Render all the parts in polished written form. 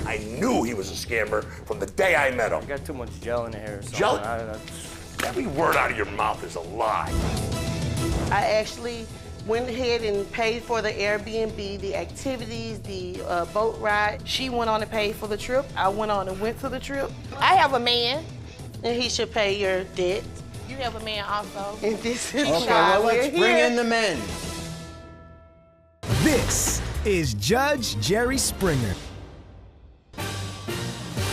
I knew he was a scammer from the day I met him. You got too much gel in the hair or something. Gel? Every word out of your mouth is a lie. I actually went ahead and paid for the Airbnb, the activities, the boat ride. She went on and paid for the trip. I went on and went to the trip. I have a man, and he should pay your debt. You have a man also. And this is okay, why well, let's we're bring here. in the men. This is Judge Jerry Springer.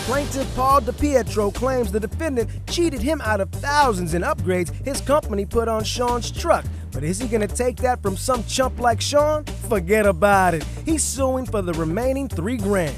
Plaintiff Paul DiPietro claims the defendant cheated him out of thousands in upgrades his company put on Sean's truck. But is he gonna take that from some chump like Sean? Forget about it. He's suing for the remaining $3 grand.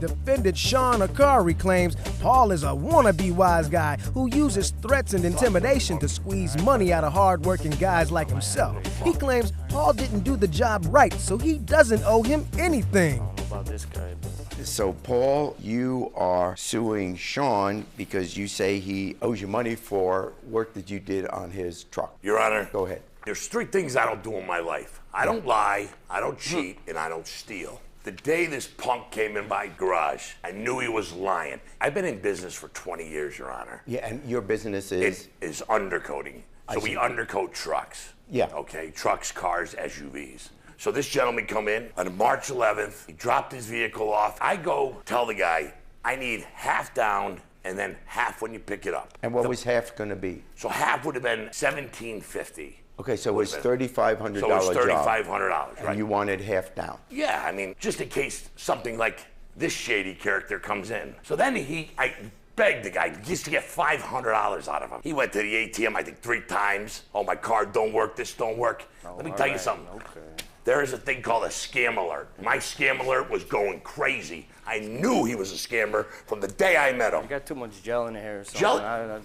Defendant Sean Akari claims Paul is a wannabe wise guy who uses threats and intimidation to squeeze money out of hard-working guys like himself. He claims Paul didn't do the job right, so he doesn't owe him anything. I don't know about this guy, but... So, Paul, you are suing Sean because you say he owes you money for work that you did on his truck. Your Honor. Go ahead. There's 3 things I don't do in my life. I don't lie, I don't cheat, and I don't steal. The day this punk came in my garage, I knew he was lying. I've been in business for 20 years, Your Honor. Yeah, and your business is? It is undercoating. So we undercoat trucks. Yeah. Okay, trucks, cars, SUVs. So this gentleman come in on March 11th, he dropped his vehicle off. I go tell the guy, I need half down and then half when you pick it up. And what was half gonna be? So half would have been $1,750. Okay, so it was $3,500 So it was $3,500, job, right? and you wanted half down. Yeah, I mean, just in case something like this shady character comes in. So then I begged the guy, used to get $500 out of him. He went to the ATM, I think 3 times. Oh, my card don't work, this don't work. Let me tell you something. Okay. There is a thing called a scam alert. My scam alert was going crazy. I knew he was a scammer from the day I met him. You got too much gel in the hair or something. Gel?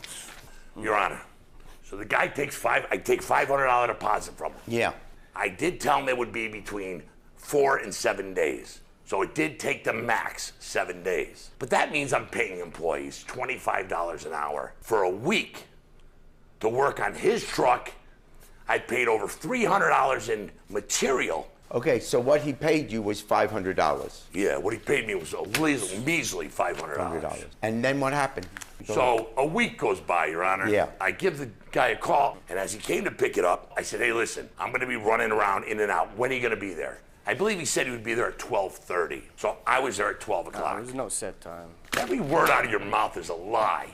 Your Honor. So the guy takes I take $500 deposit from him. Yeah. I did tell him it would be between 4 and 7 days. So it did take the max 7 days. But that means I'm paying employees $25 an hour for a week to work on his truck. I paid over $300 in material. Okay, so what he paid you was $500. Yeah, what he paid me was a measly $500. And then what happened? So a week goes by, Your Honor. Yeah. I give the guy a call, and as he came to pick it up, I said, hey, listen, I'm gonna be running around in and out. When are you gonna be there? I believe he said he would be there at 12:30. So I was there at 12 o'clock. There's no set time. Every word out of your mouth is a lie.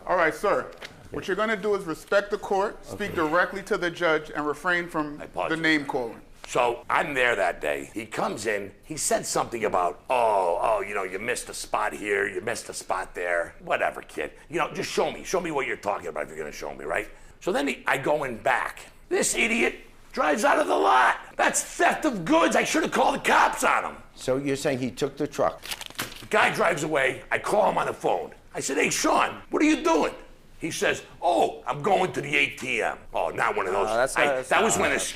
All right, sir. What you're gonna do is respect the court, speak directly to the judge, and refrain from the name calling. So I'm there that day. He comes in, he said something about, you know, you missed a spot here, you missed a spot there. Whatever, kid. You know, just show me what you're talking about if you're gonna show me, right? So then I go in back. This idiot drives out of the lot. That's theft of goods. I should have called the cops on him. So you're saying he took the truck? The guy drives away. I call him on the phone. I said, hey, Sean, what are you doing? He says, oh, I'm going to the ATM. Oh, not one of those. That was when this,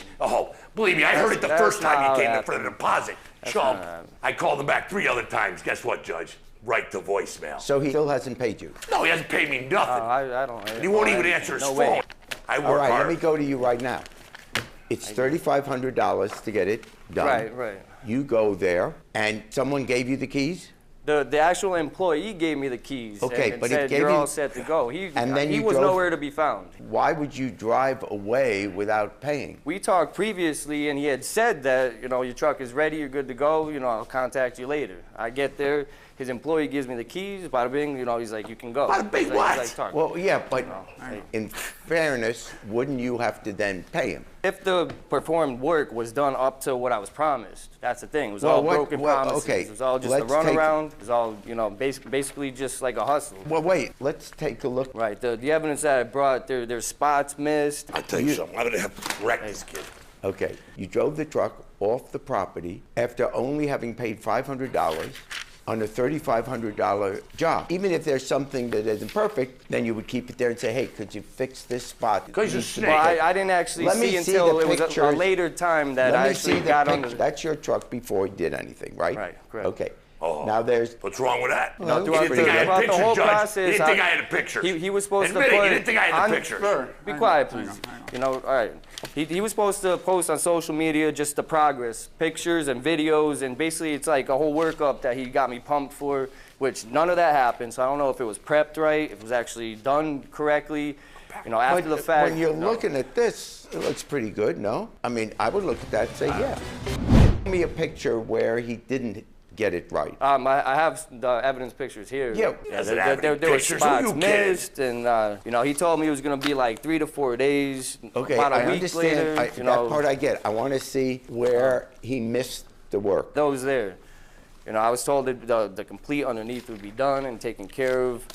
believe me, I heard it the first time he came in for the deposit. Chump. I called him back 3 other times. Guess what, Judge? Right to voicemail. So he still hasn't paid you? No, he hasn't paid me nothing. I don't. And he won't even answer his phone. Way. I work All right, hard. let me go to you right now. It's $3,500 to get it done. Right. You go there, and someone gave you the keys? The actual employee gave me the keys. Okay, and but said, he gave you're you... all set to go. He was drove... nowhere to be found. Why would you drive away without paying? We talked previously, and he had said that, you know, your truck is ready, you're good to go, you know, I'll contact you later. I get there, his employee gives me the keys, bada bing, you know, he's like, you can go. Bada bing what? Like, well, yeah, but in fairness, wouldn't you have to then pay him? If the performed work was done up to what I was promised, that's the thing. It was all broken promises. Okay. It was all just a runaround. It was all, you know, basically just like a hustle. Well, wait, let's take a look. Right, the evidence that I brought, there's spots missed. I'll tell you something, I'm gonna have to correct this kid. Okay, you drove the truck off the property after only having paid $500 on a $3,500 job. Even if there's something that isn't perfect, then you would keep it there and say, hey, could you fix this spot? Because you're snake. Well, I didn't actually see until it was a later time that I actually got on the... That's your truck before he did anything, right? Right, correct. Okay. Oh. Now there's. What's wrong with that? No, You didn't think I had throughout the pictures, whole Judge. process, You didn't think I had a picture. He was supposed Admit to it, put. you didn't think I had the on- pictures. Sir, Be hang quiet, on, please. hang on. You know, all right. He was supposed to post on social media just the progress, pictures and videos, and basically it's like a whole workup that he got me pumped for, which none of that happened. So I don't know if it was prepped right, if it was actually done correctly. You know, after the fact. When you're looking at this, it looks pretty good, no? I mean, I would look at that and say, yeah. Give me a picture where he didn't get it right. I have the evidence pictures here. Yeah. There were Pictures? Who spots you kidding? missed, and you know, he told me it was gonna be like 3 to 4 days. Okay, about a I week understand. later, you know, that part I get. I want to see where he missed the work. those there. You know, I was told that the complete underneath would be done and taken care of.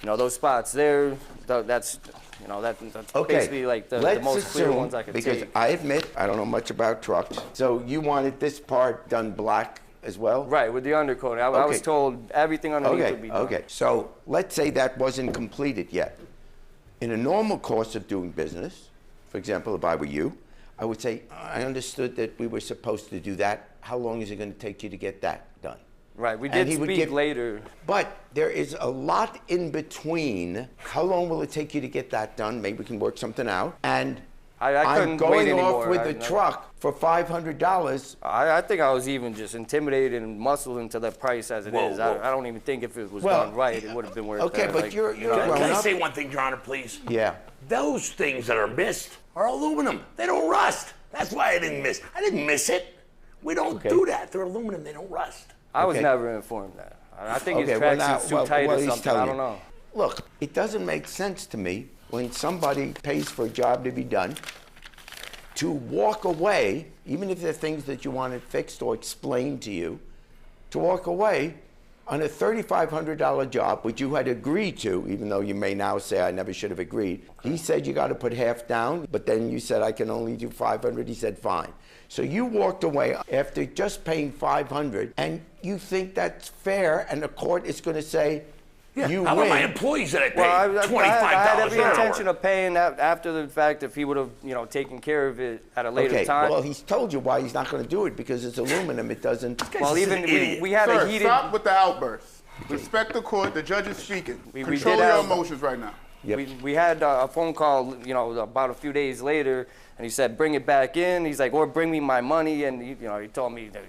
You know, those spots there, that's, you know, that's Okay, basically like the let's most clear assume, ones I could because take. I admit I don't know much about trucks. So you wanted this part done black as well? Right, with the undercoating. I was Okay. told everything underneath Okay, would be done. okay. So let's say that wasn't completed yet. In a normal course of doing business, for example, if I were you, I would say, I understood that we were supposed to do that. How long is it going to take you to get that done? Right, we And did he would speak give- later. But there is a lot in between. How long will it take you to get that done? Maybe we can work something out. And I I'm couldn't going wait off anymore. with I- the truck for $500. I think I was even just intimidated and muscled into the price as it Whoa, is. whoa. I don't even think if it was Well, done right, it would have been worth it. Okay, but you're Can grown I up. say one thing, Your Honor, please? Yeah. Those things that are missed are aluminum. They don't rust. That's why I didn't miss. I didn't miss it. We don't Okay. do that. They're aluminum. They don't rust. I was Okay. never informed that. I think his Okay, well, tracksuit's too now- tight well, or he's something. telling I don't you. know. Look, it doesn't make sense to me when somebody pays for a job to be done to walk away, even if they're things that you wanted fixed or explained to you, to walk away on a $3,500 job, which you had agreed to, even though you may now say I never should have agreed. He said you got to put half down, but then you said I can only do 500. He said fine. So you walked away after just paying 500, and you think that's fair, and the court is going to say you How about win. my employees that I paid Well, I had $25 every an intention hour? of paying that after the fact if he would have, you know, taken care of it at a later Okay, time. well, he's told you why he's not going to do it, because it's aluminum. It doesn't. Well, He's even an idiot. we had a Sir, heated. stop with the outbursts. Respect the court. The judge is speaking. We Control did your have- emotions right now. Yep. We had a phone call, you know, about a few days later, and he said, "Bring it back in." He's like, "Or bring me my money," and he told me that,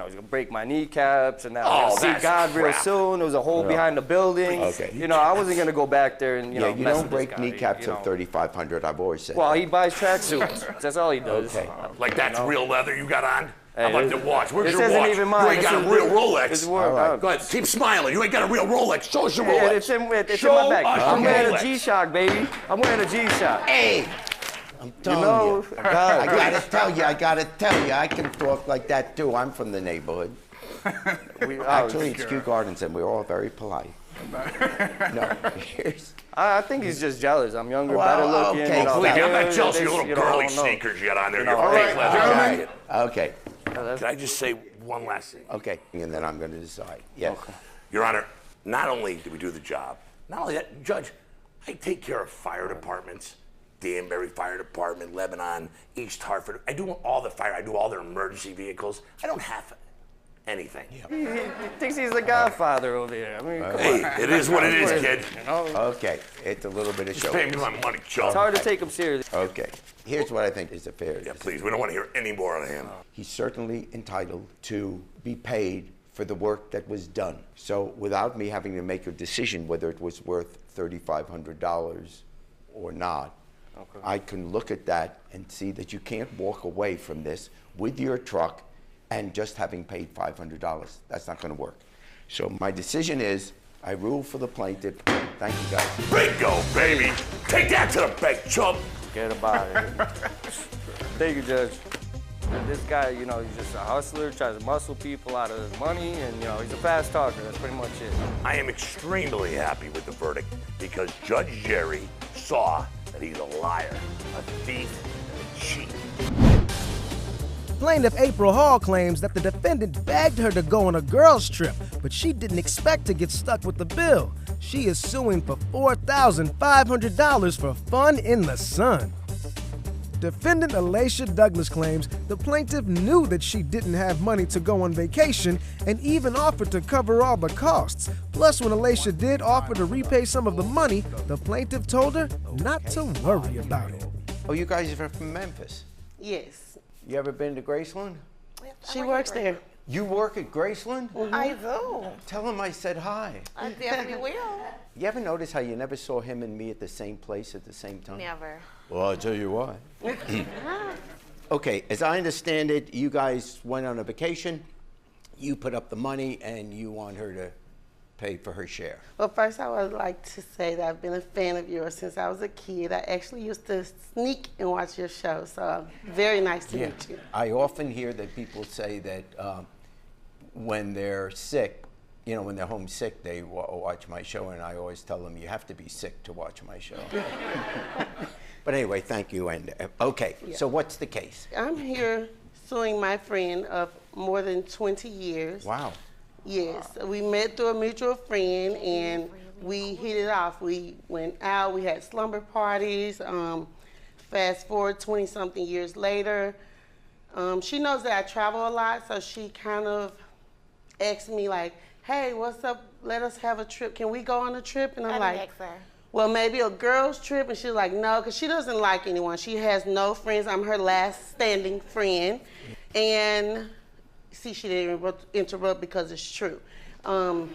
he's gonna break my kneecaps and that I'm Oh, gonna see that's God real crap. soon. There was a hole behind the building. Okay. I wasn't gonna go back there and Yeah, you mess don't with break this guy, kneecaps you at know. 3,500. I've always said. Well, that. he buys tracksuits. That's all he does. Okay. Like that's real leather you got on? Hey, How about this- the watch? Where's this your isn't watch? even You mine. ain't This got a is- real Rolex. It's work. All right. Go ahead, keep smiling. You ain't got a real Rolex. Show us your Yeah, Rolex. it's in my Show bag. us I'm your wearing a Rolex. G-Shock, baby. I'm wearing a G-Shock. Hey, I'm telling know, you. I gotta tell you, I can talk like that too. I'm from the neighborhood. Actually, it's Kew Gardens, and we're all very polite. No, here's. I think he's just jealous. I'm younger, Well, better looking. okay, Believe me, I'm not hair, jealous of this, your little I girly don't know. sneakers you got on there. Your All fake right, leather gentlemen. jacket. Okay, Can I just say one last thing? okay, and then I'm going to decide. Yes. Your Honor, not only did we do the job, not only that, Judge, I take care of fire departments, Danbury Fire Department, Lebanon, East Hartford. I do all the fire. I do all their emergency vehicles. I don't have anything. He thinks he's the Godfather over there. I mean, come Hey, on. it is what it is, kid. You know, Okay, it's a little bit of show. Pay me my money, Joe. it's hard to take him serious. Okay, here's what I think is a fair. Yeah, please. We don't want to hear any more of him. He's certainly entitled to be paid for the work that was done. So without me having to make a decision whether it was worth $3,500 or not, I can look at that and see that you can't walk away from this with your truck and just having paid $500. That's not going to work. So my decision is I rule for the plaintiff. Thank you, guys. Bingo, baby. Take that to the bank, chump. Forget about it. Thank you, Judge. And this guy, he's just a hustler, tries to muscle people out of money, and, he's a fast talker. That's pretty much it. I am extremely happy with the verdict because Judge Jerry saw that he's a liar, a thief, and a cheat. Plaintiff April Hall claims that the defendant begged her to go on a girls' trip, but she didn't expect to get stuck with the bill. She is suing for $4,500 for fun in the sun. Defendant Alaysha Douglas claims the plaintiff knew that she didn't have money to go on vacation and even offered to cover all the costs. Plus, when Alaysha did offer to repay some of the money, the plaintiff told her not to worry about it. Oh, you guys are from Memphis? Yes. You ever been to Graceland? She works there. You work at Graceland? I do. Tell him I said hi. I definitely will. You ever notice how you never saw him and me at the same place at the same time? Never. Well, I'll tell you why. Okay, as I understand it, you guys went on a vacation, you put up the money, and you want her to pay for her share. Well, first I would like to say that I've been a fan of yours since I was a kid. I actually used to sneak and watch your show, so very nice to meet you. I often hear that people say that when they're sick, you know, when they're homesick, they watch my show, and I always tell them, you have to be sick to watch my show. But anyway, thank you. And okay, so what's the case? I'm here suing my friend of more than 20 years. Wow. Yes, we met through a mutual friend, and we hit it off. We went out, we had slumber parties. Fast forward 20-something years later, she knows that I travel a lot, so she kind of asked me like, hey, what's up? Let us have a trip. Can we go on a trip? And I'm like, well, maybe a girl's trip. And she's like, no, because she doesn't like anyone. She has no friends. I'm her last standing friend. And see, she didn't interrupt because it's true. I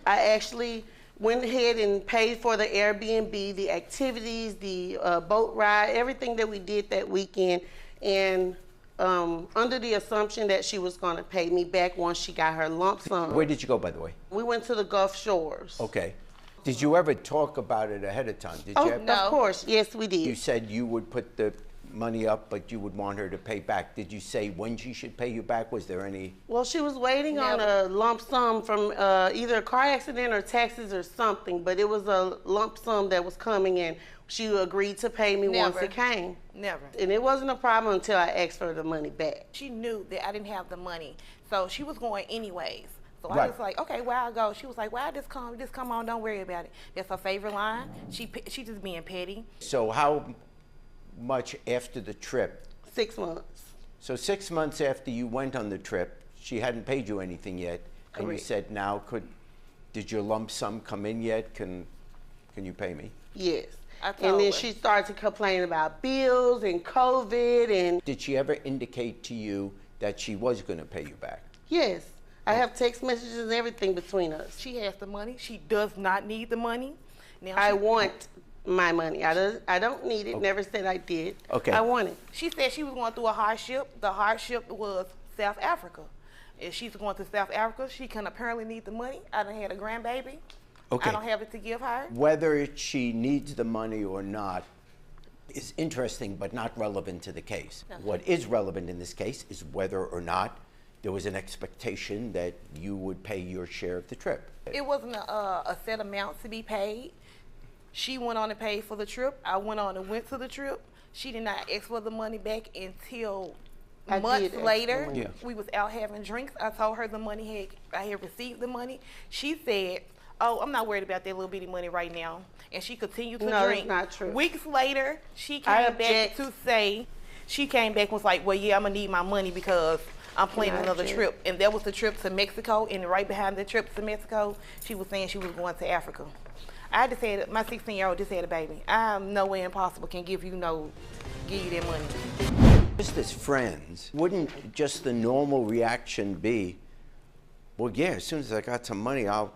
actually went ahead and paid for the Airbnb, the activities, the boat ride, everything that we did that weekend. And under the assumption that she was going to pay me back once she got her lump sum. Where did you go, by the way? We went to the Gulf Shores. Okay. Did you ever talk about it ahead of time? Did you ever? Of course. Yes, we did. You said you would put the money up, but you would want her to pay back. Did you say when she should pay you back? Was there any? Well, she was waiting on a lump sum from either a car accident or taxes or something, but it was a lump sum that was coming in. She agreed to pay me once it came. Never. And it wasn't a problem until I asked for the money back. She knew that I didn't have the money, so she was going anyways. So I Right. was like, okay, where I go? She was like, well, just come on, don't worry about it. That's her favorite line. She just being petty. So how much after the trip? 6 months. So 6 months after you went on the trip, she hadn't paid you anything yet, and you Correct. said, now did your lump sum come in yet? Can you pay me? Yes. I And told then her. she started to complain about bills and COVID and Did she ever indicate to you that she was going to pay you back? yes. I have text messages and everything between us. She has the money. She does not need the money. Now I she, want my money. I don't need it. Never said I did. Okay. I want it. She said she was going through a hardship. The hardship was South Africa. If she's going to South Africa, she can apparently need the money. I done had a grandbaby. Okay. I don't have it to give her. Whether she needs the money or not is interesting, but not relevant to the case. Okay. What is relevant in this case is whether or not there was an expectation that you would pay your share of the trip. It wasn't a set amount to be paid. She went on and paid for the trip. I went on and went to the trip. She did not ask for the money back until I months did ask later. for money. Yeah. We was out having drinks. I told her I had received the money. She said, oh, I'm not worried about that little bitty money right now. And she continued to No, drink. it's not true. Weeks later, she I came back object. to say, she came back and was like, well, yeah, I'm gonna need my money because I'm planning I another object. trip. And that was the trip to Mexico. And right behind the trip to Mexico, she was saying she was going to Africa. I just had, my 16-year-old just had a baby. I'm no way impossible can give you that money. Just as friends, wouldn't just the normal reaction be, well, yeah, as soon as I got some money, I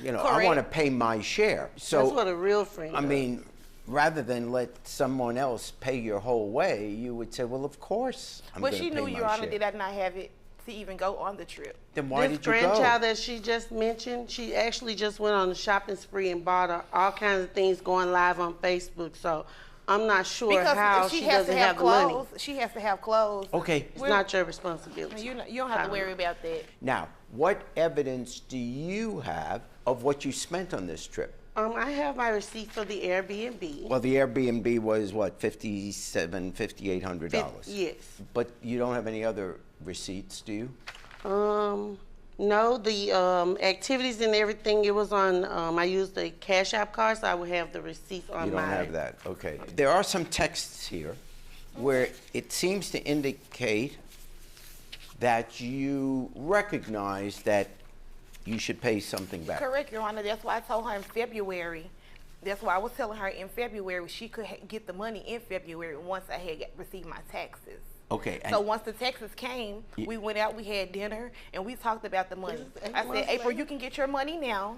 want to pay my share. So That's what a real friend I does. mean, rather than let someone else pay your whole way, you would say, well, of course I'm But going she to pay knew, my Your Honor, share. that I did not have it to even go on the trip. Then why This did you go? grandchild that she just mentioned, she actually just went on a shopping spree and bought her all kinds of things going live on Facebook. So I'm not sure how Because she she has doesn't to have have the money. clothes. She has to have clothes. Okay, It's not your responsibility. You don't have to worry about that. now, what evidence do you have of what you spent on this trip? I have my receipt for the Airbnb. Well, the Airbnb was what, $5,700, $5,800? Yes. But you don't have any other receipts, do you? No, the activities and everything, it was on, I used the Cash App card, so I would have the receipts on You my. don't have that, okay. There are some texts here where it seems to indicate that you recognize that you should pay something back. Correct, Your Honor. That's why I told her in February. That's why I was telling her in February she could get the money in February once I had received my taxes. Okay. So once the taxes came, we went out, we had dinner, and we talked about the money. I said, April, you can get your money now.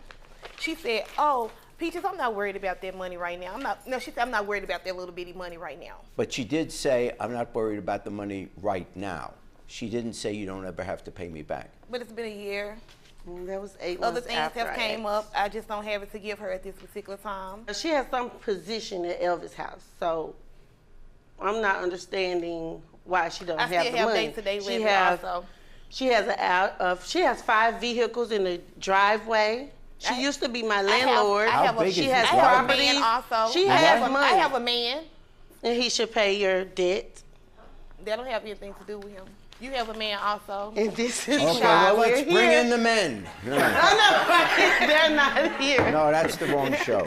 She said, oh, Peaches, I'm not worried about that money right now. She said, I'm not worried about that little bitty money right now. But she did say, I'm not worried about the money right now. She didn't say you don't ever have to pay me back. But it's been a year. That was 8 months Other things after have came up. I just don't have it to give her at this particular time. She has some position at Elvis' house, so I'm not understanding why she don't have the money. I still have day-to-day living also. She has 5 vehicles in the driveway. She used to be my landlord. She has property. Also. She has money. I have a man. And he should pay your debt. That don't have anything to do with him. You have a man also. And this is okay, well, let's bring in the men. No, they're not here. No, that's the wrong show.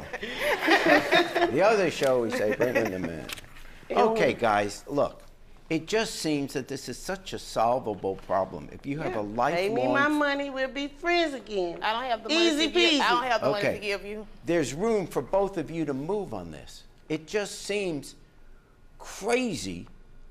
The other show, we say, bring in the men. Okay, guys, look. It just seems that this is such a solvable problem. If you have a lifelong... Pay me my money, we'll be friends again. I don't have the money to give. I don't have the money to give you. There's room for both of you to move on this. It just seems crazy.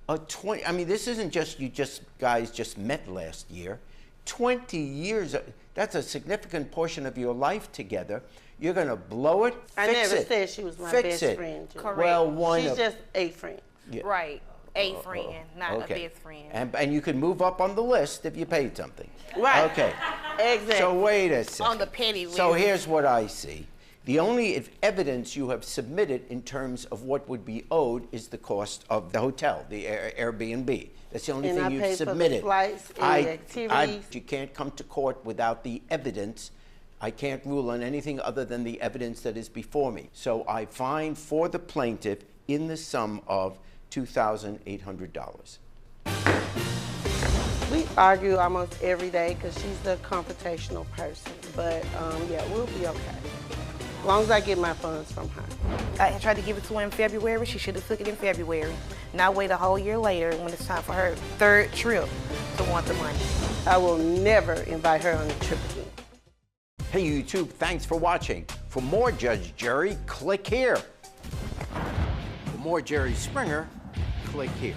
I mean, this isn't just you guys just met last year. 20 years, that's a significant portion of your life together. You're going to blow it, I never said she was my best friend. Correct. Well, she's just a friend. Yeah. Right. A friend, not a best friend. And you can move up on the list if you paid something. Right. Okay. Exactly. So wait a second. On the petty list. So here's what I see. The only evidence you have submitted in terms of what would be owed is the cost of the hotel, the Airbnb. That's the only thing you've submitted. For the flights and the activities. You can't come to court without the evidence. I can't rule on anything other than the evidence that is before me. So I fine for the plaintiff in the sum of $2,800. We argue almost every day because she's the confrontational person. But yeah, we'll be okay. As long as I get my funds from her. I tried to give it to her in February. She should have took it in February. Not wait a whole year later when it's time for her 3rd trip to want the money. I will never invite her on a trip again. Hey YouTube, thanks for watching. For more Judge Jerry, click here. For more Jerry Springer, click here.